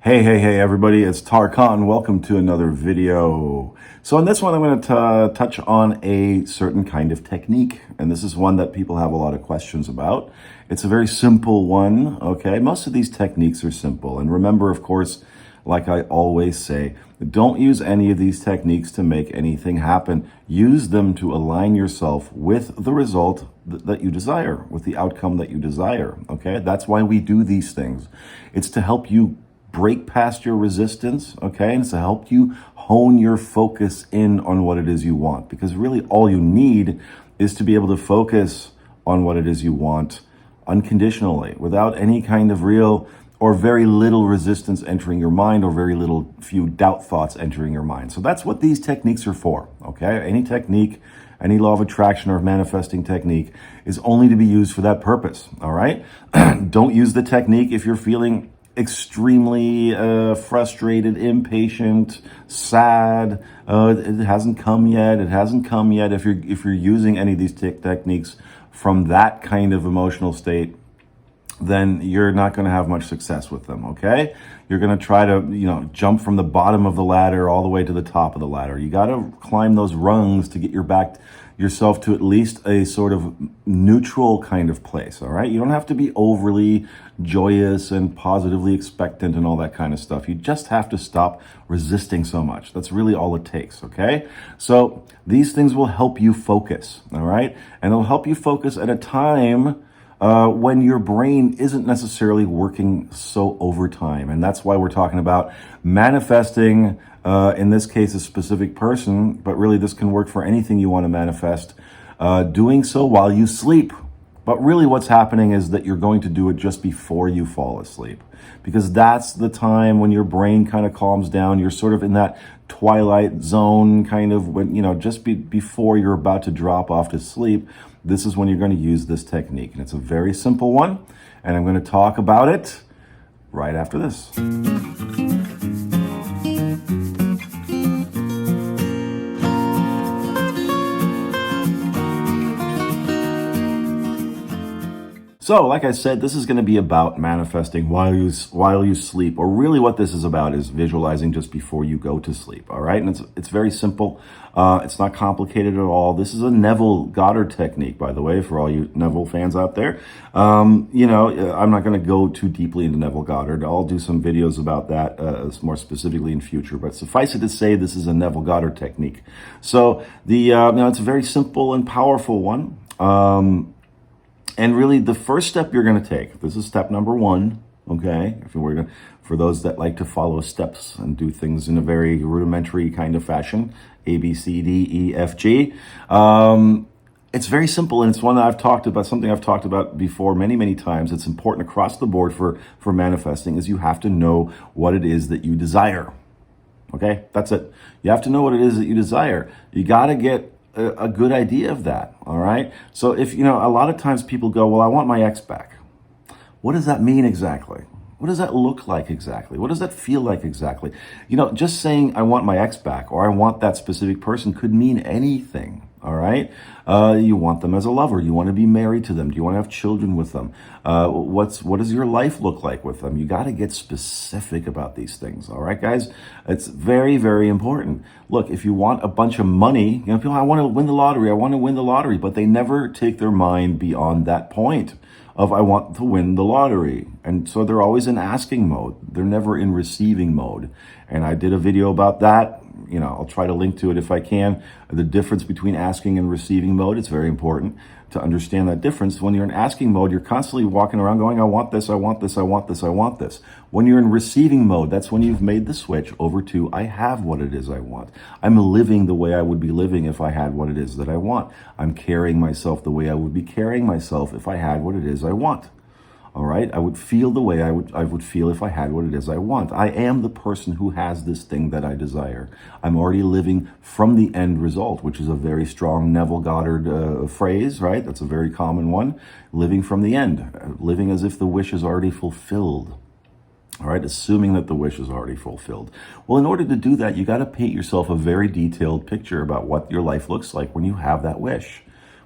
Hey everybody, it's Tarkan. Welcome to another video. So in this one I'm going to touch on a certain kind of technique, and this is one that people have a lot of questions about. It's a very simple one, okay? Most of these techniques are simple, and remember, of course, like I always say, don't use any of these techniques to make anything happen. Use them to align yourself with the result that you desire, with the outcome that you desire, okay? That's why we do these things. It's to help you break past your resistance, okay? And it's to help you hone your focus in on what it is you want, because really all you need is to be able to focus on what it is you want unconditionally, without any kind of real or very little resistance entering your mind, or very few doubt thoughts entering your mind. So that's what these techniques are for, okay? Any technique, any law of attraction or manifesting technique is only to be used for that purpose, all right? Don't use the technique if you're feeling extremely frustrated, impatient, sad. It hasn't come yet. It hasn't come yet. If you're using any of these techniques from that kind of emotional state, then you're not going to have much success with them, okay? You're going to try to, jump from the bottom of the ladder all the way to the top of the ladder. You got to climb those rungs to get yourself to at least a sort of neutral kind of place, all right? You don't have to be overly joyous and positively expectant and all that kind of stuff. You just have to stop resisting so much. That's really all it takes, okay? So these things will help you focus, all right? And it'll help you focus at a time when your brain isn't necessarily working so overtime. And that's why we're talking about manifesting, in this case, a specific person, but really this can work for anything you want to manifest, doing so while you sleep. But really what's happening is that you're going to do it just before you fall asleep, because that's the time when your brain kind of calms down. You're sort of in that twilight zone, kind of when, just before you're about to drop off to sleep. This is when you're going to use this technique. And it's a very simple one. And I'm going to talk about it right after this. So, like I said, this is going to be about manifesting while you sleep, or really what this is about is visualizing just before you go to sleep, all right? And it's very simple. It's not complicated at all. This is a Neville Goddard technique, by the way, for all you Neville fans out there. I'm not going to go too deeply into Neville Goddard. I'll do some videos about that more specifically in future, but suffice it to say, this is a Neville Goddard technique. So it's a very simple and powerful one. And really, the first step you're going to take, this is step number one, okay? For those that like to follow steps and do things in a very rudimentary kind of fashion, A, B, C, D, E, F, G. It's very simple, and it's one that something I've talked about before many times. It's important across the board for manifesting, is you have to know what it is that you desire, okay? That's it. You have to know what it is that you desire. You got to get a good idea of that, all right? So if, a lot of times people go, well, I want my ex back. What does that mean exactly? What does that look like exactly? What does that feel like exactly? Just saying I want my ex back, or I want that specific person, could mean anything, all right? You want them as a lover. You want to be married to them. Do you want to have children with them? What does your life look like with them? You got to get specific about these things, all right, guys? It's very, very important. Look, if you want a bunch of money, people, I want to win the lottery, but they never take their mind beyond that point of I want to win the lottery. And so they're always in asking mode. They're never in receiving mode. And I did a video about that. I'll try to link to it if I can. The difference between asking and receiving mode, it's very important to understand that difference. When you're in asking mode, you're constantly walking around going, I want this, I want this, I want this, I want this. When you're in receiving mode, that's when you've made the switch over to I have what it is I want. I'm living the way I would be living if I had what it is that I want. I'm carrying myself the way I would be carrying myself if I had what it is I want. All right, I would feel the way I would feel if I had what it is I want. I am the person who has this thing that I desire. I'm already living from the end result, which is a very strong Neville Goddard phrase, right? That's a very common one. Living from the end, living as if the wish is already fulfilled. All right, assuming that the wish is already fulfilled. Well, in order to do that, you got to paint yourself a very detailed picture about what your life looks like when you have that wish.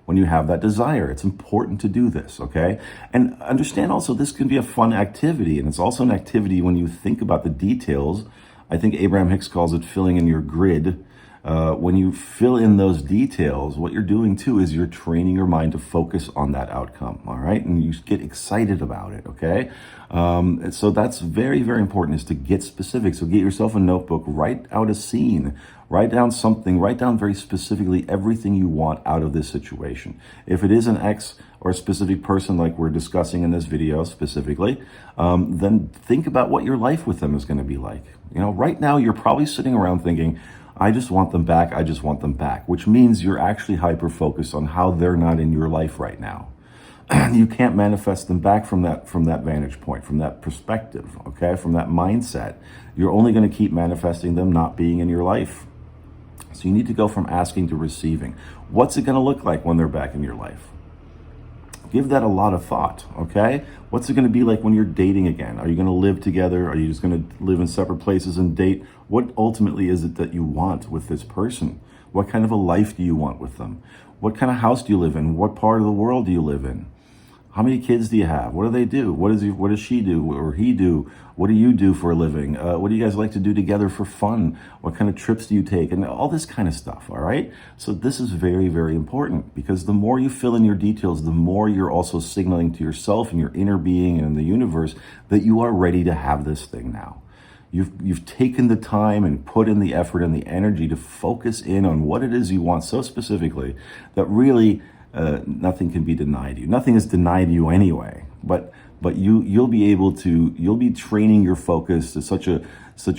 when you have that desire. It's important to do this, okay? And understand also this can be a fun activity, and it's also an activity when you think about the details. I think Abraham Hicks calls it filling in your grid. When you fill in those details, what you're doing too is you're training your mind to focus on that outcome, all right? And you get excited about it, okay? So that's very, very important, is to get specific. So get yourself a notebook, write out a scene, write down something, write down very specifically everything you want out of this situation. If it is an ex or a specific person like we're discussing in this video specifically, then think about what your life with them is going to be like. You know, right now you're probably sitting around thinking, I just want them back, I just want them back, which means you're actually hyper-focused on how they're not in your life right now. You can't manifest them back from that vantage point, from that perspective, okay, from that mindset. You're only going to keep manifesting them not being in your life. So you need to go from asking to receiving. What's it going to look like when they're back in your life? Give that a lot of thought, okay? What's it going to be like when you're dating again? Are you going to live together? Are you just going to live in separate places and date? What ultimately is it that you want with this person? What kind of a life do you want with them? What kind of house do you live in? What part of the world do you live in? How many kids do you have? What do they do? What does she do or he do? What do you do for a living? What do you guys like to do together for fun? What kind of trips do you take? And all this kind of stuff, all right? So this is very, very important, because the more you fill in your details, the more you're also signaling to yourself and your inner being and the universe that you are ready to have this thing now. You've taken the time and put in the effort and the energy to focus in on what it is you want so specifically that really nothing can be denied you. Nothing is denied you anyway, but you'll be training your focus to such a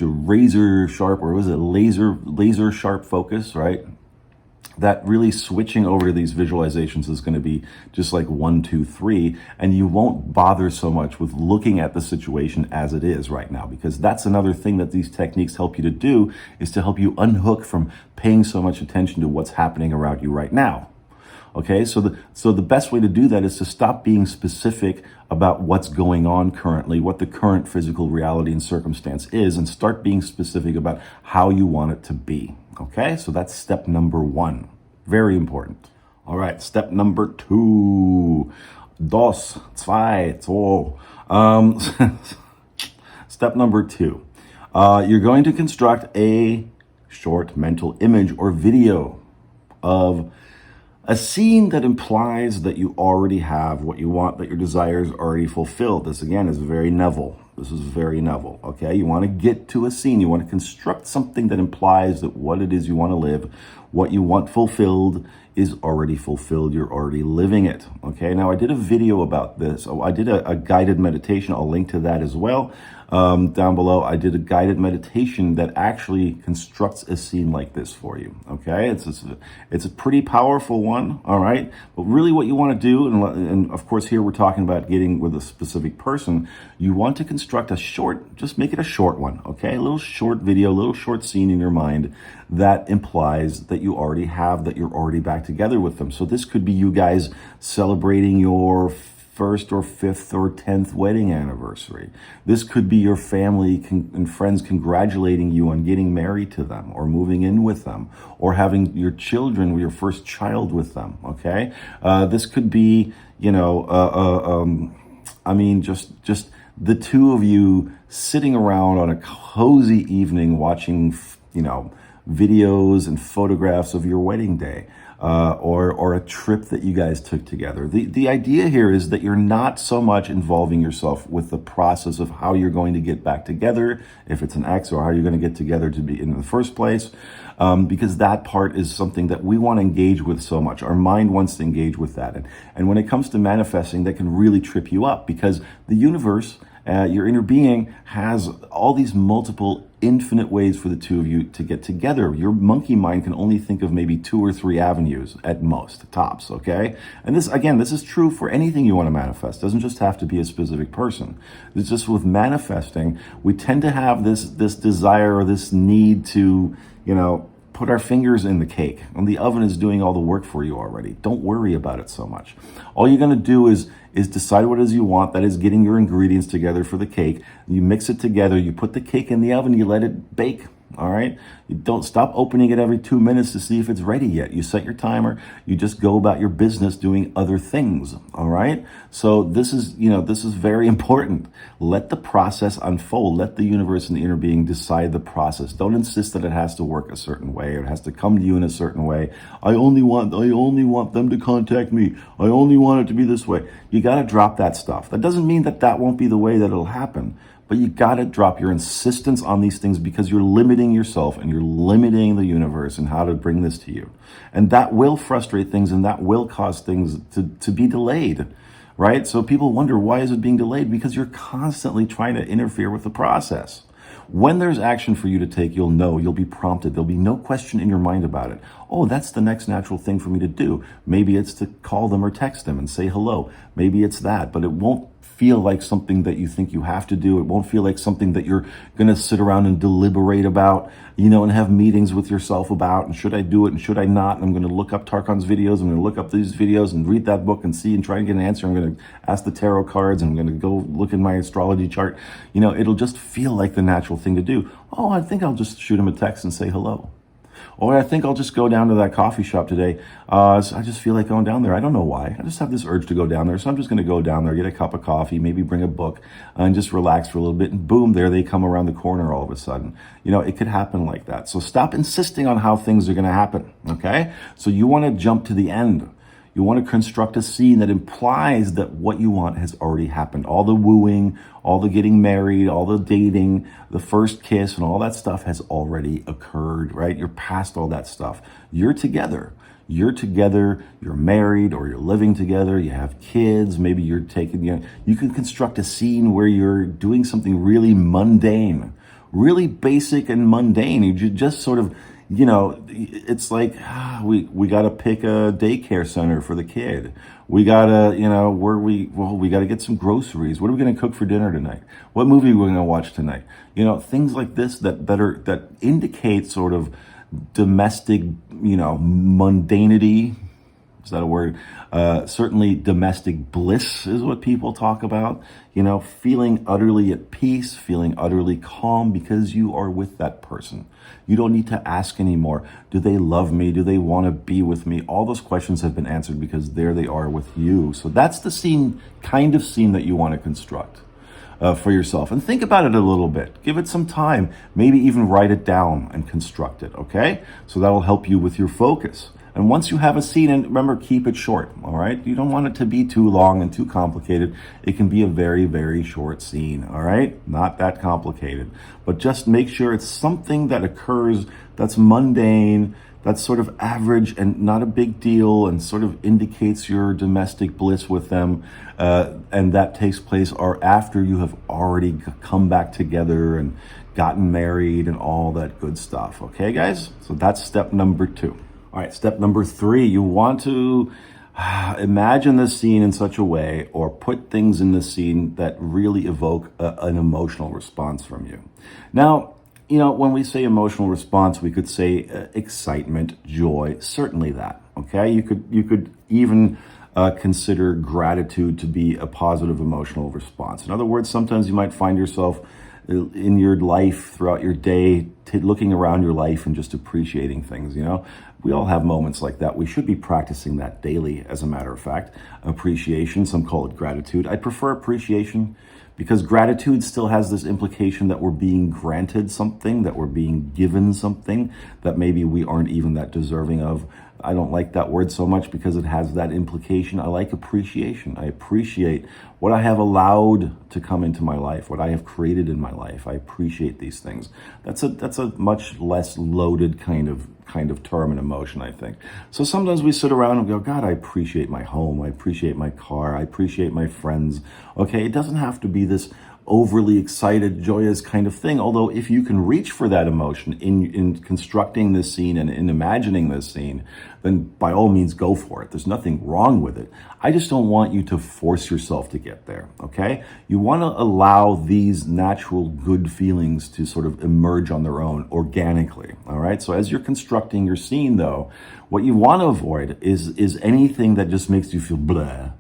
razor sharp, or was it laser sharp focus, right? That really switching over to these visualizations is going to be just like 1, 2, 3, and you won't bother so much with looking at the situation as it is right now, because that's another thing that these techniques help you to do, is to help you unhook from paying so much attention to what's happening around you right now. Okay, so the best way to do that is to stop being specific about what's going on currently, what the current physical reality and circumstance is, and start being specific about how you want it to be. Okay, so that's step number 1. Very important. All right, step number 2. Step number 2. You're going to construct a short mental image or video of a scene that implies that you already have what you want, that your desires are already fulfilled. This, again, is very Neville. This is very Neville, okay? You want to get to a scene. You want to construct something that implies that what it is you want to live, what you want fulfilled, is already fulfilled. You're already living it, okay? Now, I did a video about this. I did a guided meditation. I'll link to that as well. Down below, I did a guided meditation that actually constructs a scene like this for you, okay? It's a pretty powerful one, all right? But really what you want to do, and of course here we're talking about getting with a specific person, you want to construct a short, just make it a short one, okay? A little short video, a little short scene in your mind that implies that you already have, that you're already back together with them. So this could be you guys celebrating your 1st or 5th or 10th wedding anniversary. This could be your family and friends congratulating you on getting married to them, or moving in with them, or having your children, your first child with them, okay? This could be, just the two of you sitting around on a cozy evening watching, videos and photographs of your wedding day. Or a trip that you guys took together. The idea here is that you're not so much involving yourself with the process of how you're going to get back together, if it's an ex, or how you're going to get together to be in the first place, because that part is something that we want to engage with so much. Our mind wants to engage with that. And when it comes to manifesting, that can really trip you up, because the universe, your inner being, has all these multiple infinite ways for the two of you to get together. Your monkey mind can only think of maybe 2 or 3 avenues at most, tops, okay? And this is true for anything you want to manifest. It doesn't just have to be a specific person. It's just with manifesting, we tend to have this desire or this need to, put our fingers in the cake, and the oven is doing all the work for you already. Don't worry about it so much. All you're going to do is decide what it is you want. That is getting your ingredients together for the cake. You mix it together, you put the cake in the oven, you let it bake, all right? You don't stop opening it every 2 minutes to see if it's ready yet. You set your timer, you just go about your business doing other things, all right? So this is, this is very important. Let the process unfold. Let the universe and the inner being decide the process. Don't insist that it has to work a certain way or it has to come to you in a certain way. I only want them to contact me. I only want it to be this way. You got to drop that stuff. That doesn't mean that that won't be the way that it'll happen. But you got to drop your insistence on these things because you're limiting yourself and you're limiting the universe and how to bring this to you. And that will frustrate things and that will cause things to be delayed, right? So people wonder, why is it being delayed? Because you're constantly trying to interfere with the process. When there's action for you to take, you'll know, you'll be prompted. There'll be no question in your mind about it. Oh, that's the next natural thing for me to do. Maybe it's to call them or text them and say hello. Maybe it's that, but it won't feel like something that you think you have to do. It won't feel like something that you're going to sit around and deliberate about, and have meetings with yourself about, and should I do it and should I not? And I'm going to look up Tarkan's videos. I'm going to look up these videos and read that book and see and try and get an answer. I'm going to ask the tarot cards and I'm going to go look in my astrology chart. It'll just feel like the natural thing to do. Oh, I think I'll just shoot him a text and say hello. Or I think I'll just go down to that coffee shop today. So I just feel like going down there. I don't know why. I just have this urge to go down there. So I'm just going to go down there, get a cup of coffee, maybe bring a book, and just relax for a little bit. And boom, there they come around the corner all of a sudden. It could happen like that. So stop insisting on how things are going to happen, okay? So you want to jump to the end. You want to construct a scene that implies that what you want has already happened. All the wooing, all the getting married, all the dating, the first kiss, and all that stuff has already occurred, right? You're past all that stuff. You're together. You're married, or you're living together, you have kids, maybe you're taking, you can construct a scene where you're doing something really mundane, really basic and mundane. You just sort of, it's like, we got to pick a daycare center for the kid. We got to, we got to get some groceries. What are we going to cook for dinner tonight? What movie are we going to watch tonight? Things like this that indicate sort of domestic, mundanity. Is that a word? Certainly domestic bliss is what people talk about. Feeling utterly at peace, feeling utterly calm because you are with that person. You don't need to ask anymore. Do they love me? Do they want to be with me? All those questions have been answered because there they are with you. So that's the kind of scene that you want to construct for yourself. And think about it a little bit. Give it some time. Maybe even write it down and construct it, okay? So that'll help you with your focus. And once you have a scene, and remember, keep it short, all right? You don't want it to be too long and too complicated. It can be a very, very short scene, all right? Not that complicated. But just make sure it's something that occurs that's mundane, that's sort of average and not a big deal and sort of indicates your domestic bliss with them. And that takes place after you have already come back together and gotten married and all that good stuff. Okay, guys? So that's step number 2. All right, step number 3, you want to imagine the scene in such a way or put things in the scene that really evoke an emotional response from you. Now, when we say emotional response, we could say excitement, joy, certainly that, okay? You could even consider gratitude to be a positive emotional response. In other words, sometimes you might find yourself in your life throughout your day, looking around your life and just appreciating things, We all have moments like that. We should be practicing that daily, as a matter of fact. Appreciation, some call it gratitude. I prefer appreciation because gratitude still has this implication that we're being granted something, that we're being given something that maybe we aren't even that deserving of. I don't like that word so much because it has that implication. I like appreciation. I appreciate what I have allowed to come into my life, what I have created in my life. I appreciate these things. That's a much less loaded kind of term and emotion, I think. So sometimes we sit around and go, God, I appreciate my home. I appreciate my car. I appreciate my friends. Okay, it doesn't have to be this overly excited, joyous kind of thing. Although if you can reach for that emotion in constructing this scene and in imagining this scene, then by all means go for it. There's nothing wrong with it. I just don't want you to force yourself to get there, okay? You want to allow these natural good feelings to sort of emerge on their own organically, all right? So as you're constructing your scene though, what you want to avoid is anything that just makes you feel blah.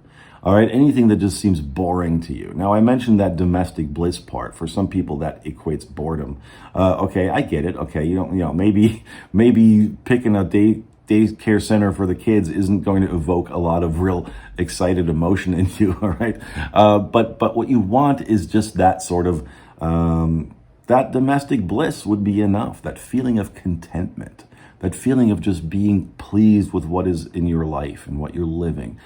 All right, anything that just seems boring to you. Now, I mentioned that domestic bliss part. For some people, that equates boredom. Okay, I get it. Okay, maybe picking a daycare center for the kids isn't going to evoke a lot of real excited emotion in you. All right, but what you want is just that sort of that domestic bliss would be enough. That feeling of contentment. That feeling of just being pleased with what is in your life and what you're living,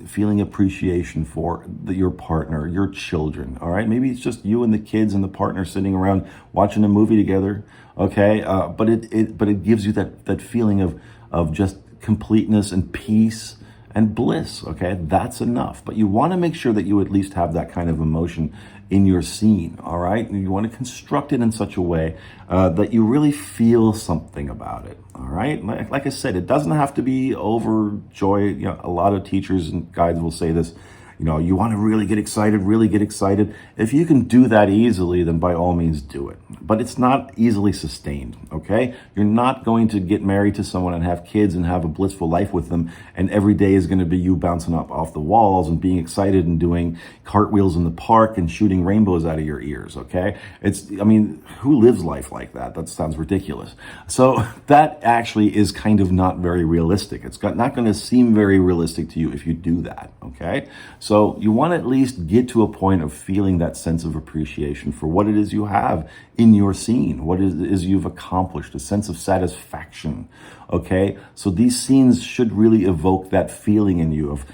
feeling appreciation for your partner, your children, all right? Maybe it's just you and the kids and the partner sitting around watching a movie together, okay? But it gives you that feeling of just completeness and peace and bliss, okay? That's enough. But you want to make sure that you at least have that kind of emotion in your scene, all right? And you want to construct it in such a way that you really feel something about it, all right? Like I said, it doesn't have to be overjoyed. A lot of teachers and guides will say this, you want to really get excited. If you can do that easily, then by all means do it. But it's not easily sustained, okay? You're not going to get married to someone and have kids and have a blissful life with them, and every day is going to be you bouncing up off the walls and being excited and doing cartwheels in the park and shooting rainbows out of your ears, okay? Who lives life like that? That sounds ridiculous. So that actually is kind of not very realistic. It's not going to seem very realistic to you if you do that, okay? So you want to at least get to a point of feeling that sense of appreciation for what it is you have in your scene, what it is you've accomplished, a sense of satisfaction, okay? So these scenes should really evoke that feeling in you of,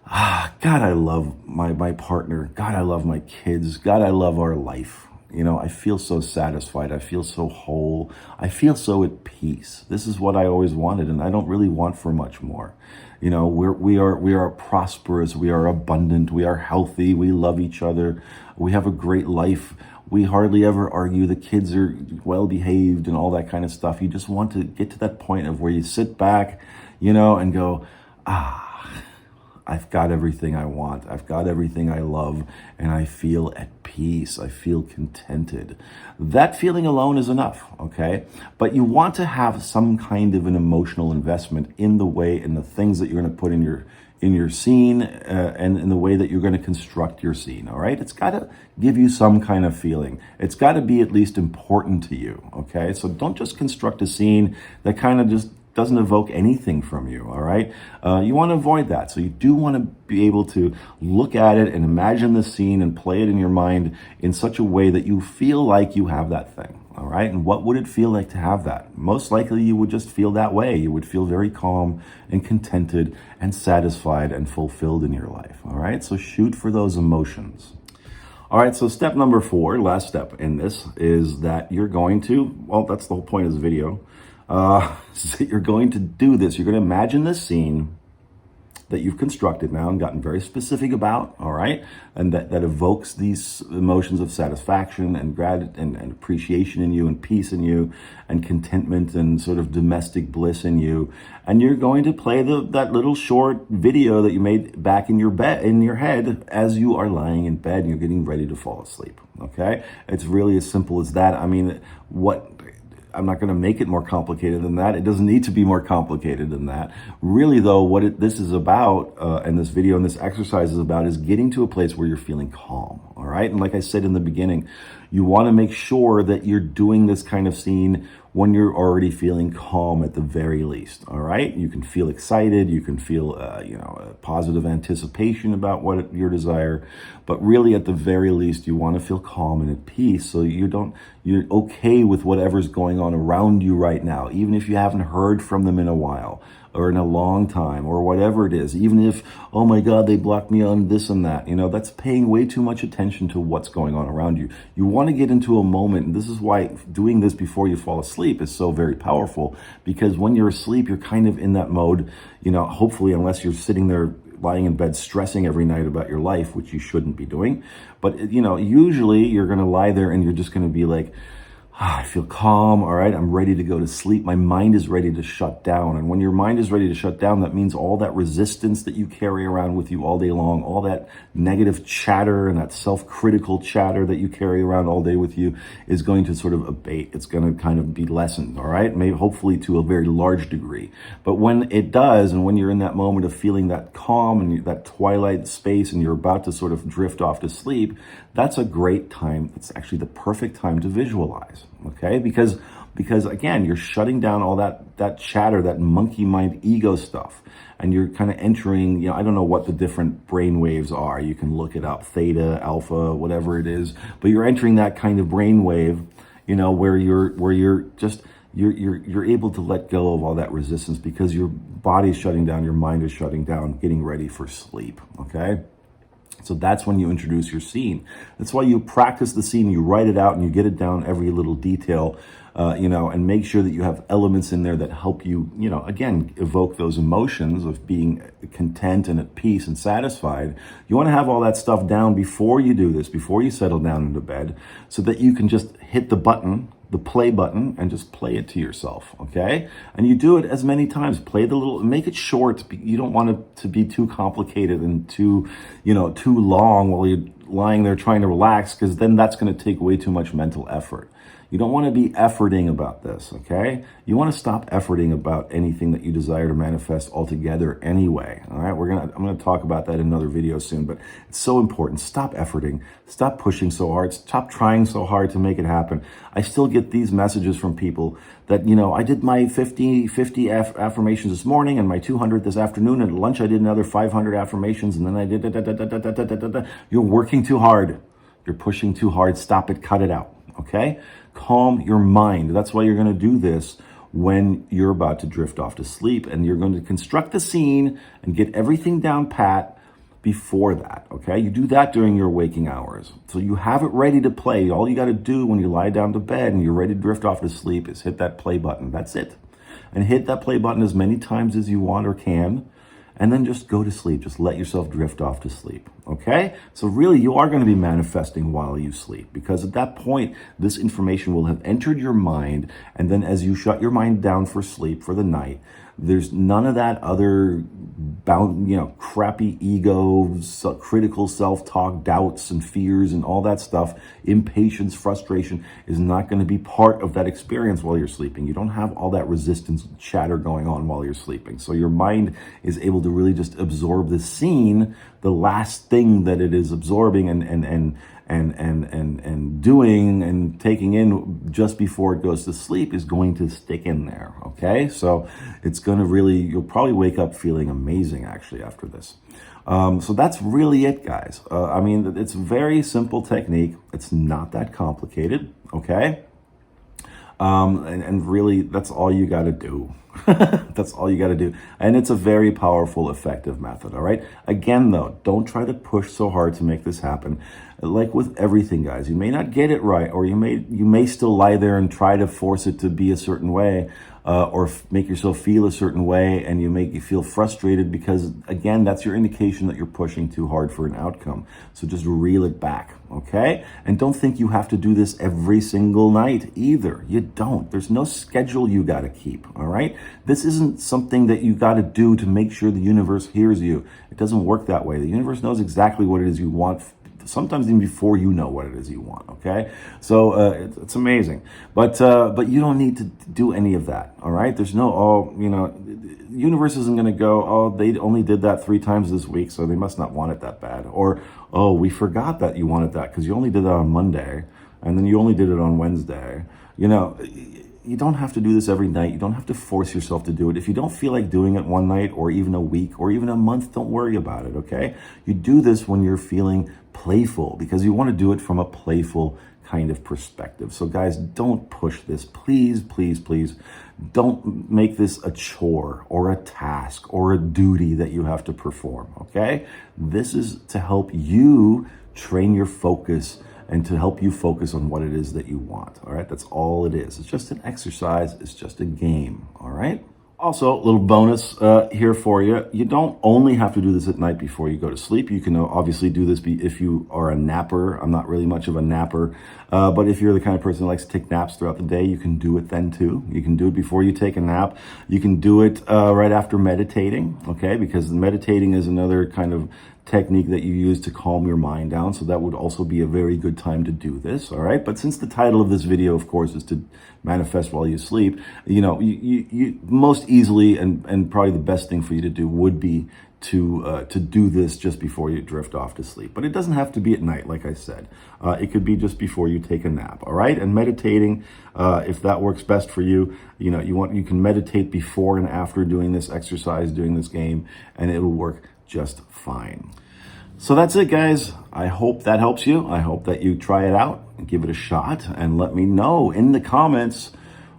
God, I love my partner. God, I love my kids. God, I love our life. I feel so satisfied. I feel so whole. I feel so at peace. This is what I always wanted, and I don't really want for much more. We are prosperous. We are abundant. We are healthy. We love each other. We have a great life. We hardly ever argue. The kids are well behaved and all that kind of stuff. You just want to get to that point of where you sit back, and go, I've got everything I want. I've got everything I love, and I feel at peace. I feel contented. That feeling alone is enough, okay? But you want to have some kind of an emotional investment in the way and the things that you're going to put in your scene and in the way that you're going to construct your scene, all right? It's got to give you some kind of feeling. It's got to be at least important to you, okay? So don't just construct a scene that kind of just doesn't evoke anything from you, all right? You want to avoid that. So you do want to be able to look at it and imagine the scene and play it in your mind in such a way that you feel like you have that thing, all right? And what would it feel like to have that? Most likely you would just feel that way. You would feel very calm and contented and satisfied and fulfilled in your life, all right? So shoot for those emotions. All right, so step number 4, last step in this, is that you're going to, that's the whole point of this video, so you're going to do this. You're going to imagine this scene that you've constructed now and gotten very specific about, all right? And that evokes these emotions of satisfaction and gratitude and appreciation in you and peace in you and contentment and sort of domestic bliss in you. And you're going to play that little short video that you made back in your head as you are lying in bed and you're getting ready to fall asleep, okay? It's really as simple as that. I'm not going to make it more complicated than that. It doesn't need to be more complicated than that. Really, though, what this is about, and this video and this exercise is about, is getting to a place where you're feeling calm, all right? And like I said in the beginning, you want to make sure that you're doing this kind of scene when you're already feeling calm at the very least, all right? You can feel excited, you can feel, a positive anticipation about what your desire, but really at the very least, you want to feel calm and at peace so you're okay with whatever's going on around you right now, even if you haven't heard from them in a while or in a long time or whatever it is, even if, oh my God, they blocked me on this and that, that's paying way too much attention to what's going on around you. You want to get into a moment, and this is why doing this before you fall asleep is so very powerful, because when you're asleep, you're kind of in that mode, hopefully, unless you're sitting there lying in bed stressing every night about your life, which you shouldn't be doing. But, usually you're going to lie there and you're just going to be like, I feel calm, all right? I'm ready to go to sleep. My mind is ready to shut down. And when your mind is ready to shut down, that means all that resistance that you carry around with you all day long, all that negative chatter and that self-critical chatter that you carry around all day with you is going to sort of abate. It's going to kind of be lessened, all right? Maybe hopefully to a very large degree. But when it does, and when you're in that moment of feeling that calm and that twilight space and you're about to sort of drift off to sleep, that's a great time. It's actually the perfect time to visualize. Okay, because again, you're shutting down all that chatter, that monkey mind ego stuff, and you're kind of entering, I don't know what the different brain waves are. You can look it up, theta, alpha, whatever it is, but you're entering that kind of brain wave, where you're able to let go of all that resistance because your body's shutting down, your mind is shutting down, getting ready for sleep. Okay. So that's when you introduce your scene. That's why you practice the scene, you write it out and you get it down every little detail, and make sure that you have elements in there that help you, again, evoke those emotions of being content and at peace and satisfied. You want to have all that stuff down before you do this, before you settle down into bed, so that you can just hit the button, the play button, and just play it to yourself, okay? And you do it as many times. Play the little, make it short. You don't want it to be too complicated and too long while you're lying there trying to relax, because then that's going to take way too much mental effort. You don't want to be efforting about this, okay? You want to stop efforting about anything that you desire to manifest altogether anyway, all right? I'm going to talk about that in another video soon, but it's so important. Stop efforting. Stop pushing so hard. Stop trying so hard to make it happen. I still get these messages from people that, I did my 50 affirmations this morning and my 200 this afternoon, and at lunch I did another 500 affirmations, and then I did You're working too hard. You're pushing too hard. Stop it. Cut it out, okay? Calm your mind. That's why you're going to do this when you're about to drift off to sleep, and you're going to construct the scene and get everything down pat before that, okay? You do that during your waking hours. So you have it ready to play. All you got to do when you lie down to bed and you're ready to drift off to sleep is hit that play button. That's it. And hit that play button as many times as you want or can, and then just go to sleep. Just let yourself drift off to sleep, okay? So really, you are going to be manifesting while you sleep, because at that point, this information will have entered your mind, and then as you shut your mind down for sleep for the night, there's none of that other crappy ego, critical self-talk, doubts and fears and all that stuff. Impatience, frustration is not going to be part of that experience while you're sleeping. You don't have all that resistance chatter going on while you're sleeping. So your mind is able to really just absorb the scene, the last thing that it is absorbing and doing and taking in just before it goes to sleep is going to stick in there, okay? So it's going to really, you'll probably wake up feeling amazing actually after this. So that's really it, guys. It's a very simple technique. It's not that complicated, okay? And really, that's all you got to do. That's all you got to do. And it's a very powerful, effective method, all right? Again, though, don't try to push so hard to make this happen. Like with everything, guys, you may not get it right, or you may still lie there and try to force it to be a certain way, or make yourself feel a certain way, and you make you feel frustrated because, again, that's your indication that you're pushing too hard for an outcome. So just reel it back, okay? And don't think you have to do this every single night either. You don't. There's no schedule you got to keep, all right? This isn't something that you got to do to make sure the universe hears you. It doesn't work that way. The universe knows exactly what it is you want, sometimes even before you know what it is you want, okay? So it's amazing. But you don't need to do any of that, all right? There's no, the universe isn't going to go, they only did that 3 times this week, so they must not want it that bad. Or, we forgot that you wanted that because you only did that on Monday, and then you only did it on Wednesday. You don't have to do this every night. You don't have to force yourself to do it. If you don't feel like doing it one night or even a week or even a month, don't worry about it, okay? You do this when you're feeling playful, because you want to do it from a playful kind of perspective. So guys, don't push this. Please, please, please don't make this a chore or a task or a duty that you have to perform, okay? This is to help you train your focus and to help you focus on what it is that you want, all right? That's all it is. It's just an exercise. It's just a game, all right? Also, a little bonus here for you. You don't only have to do this at night before you go to sleep. You can obviously do this if you are a napper. I'm not really much of a napper, but if you're the kind of person who likes to take naps throughout the day, you can do it then too. You can do it before you take a nap. You can do it right after meditating, okay? Because meditating is another kind of technique that you use to calm your mind down. So that would also be a very good time to do this, all right? But since the title of this video, of course, is to manifest while you sleep, you know, you most easily and probably the best thing for you to do would be to do this just before you drift off to sleep. But it doesn't have to be at night, like I said. It could be just before you take a nap, all right? And meditating, if that works best for you, you know, you can meditate before and after doing this exercise, doing this game, and it'll work just fine. So that's it, guys. I hope that helps you. I hope that you try it out and give it a shot and let me know in the comments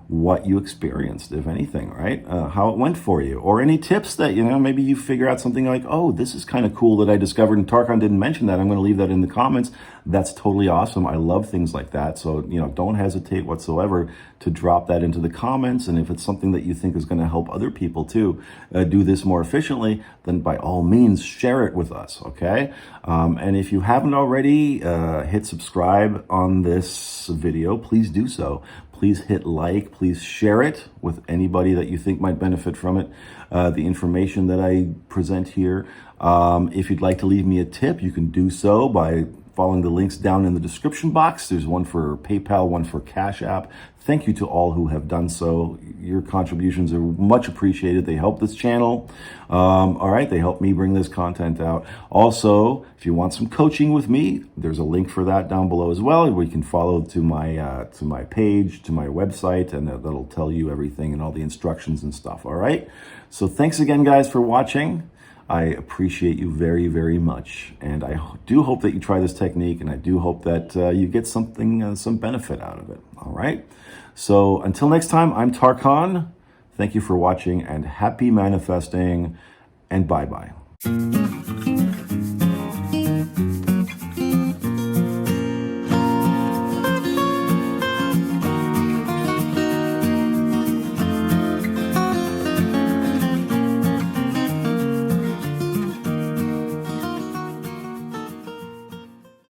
what you experienced, if anything, right? How it went for you, or any tips that, you know, maybe you figure out something like, oh, this is kind of cool that I discovered and Tarkan didn't mention that. I'm going to leave that in the comments. That's totally awesome. I love things like that. So, you know, don't hesitate whatsoever to drop that into the comments. And if it's something that you think is going to help other people too do this more efficiently, then by all means, share it with us, okay? And if you haven't already, hit subscribe on this video, please do so. Please hit like, please share it with anybody that you think might benefit from it, the information that I present here. If you'd like to leave me a tip, you can do so by following the links down in the description box. There's one for PayPal, one for Cash App. Thank you to all who have done so. Your contributions are much appreciated. They help this channel. All right, they help me bring this content out. Also, if you want some coaching with me, there's a link for that down below as well. We can follow to my page, to my website, and that'll tell you everything and all the instructions and stuff. All right. So thanks again, guys, for watching. I appreciate you very, very much. And I do hope that you try this technique, and I do hope that you get something, some benefit out of it. All right. So until next time, I'm Tarkan. Thank you for watching, and happy manifesting, and bye-bye.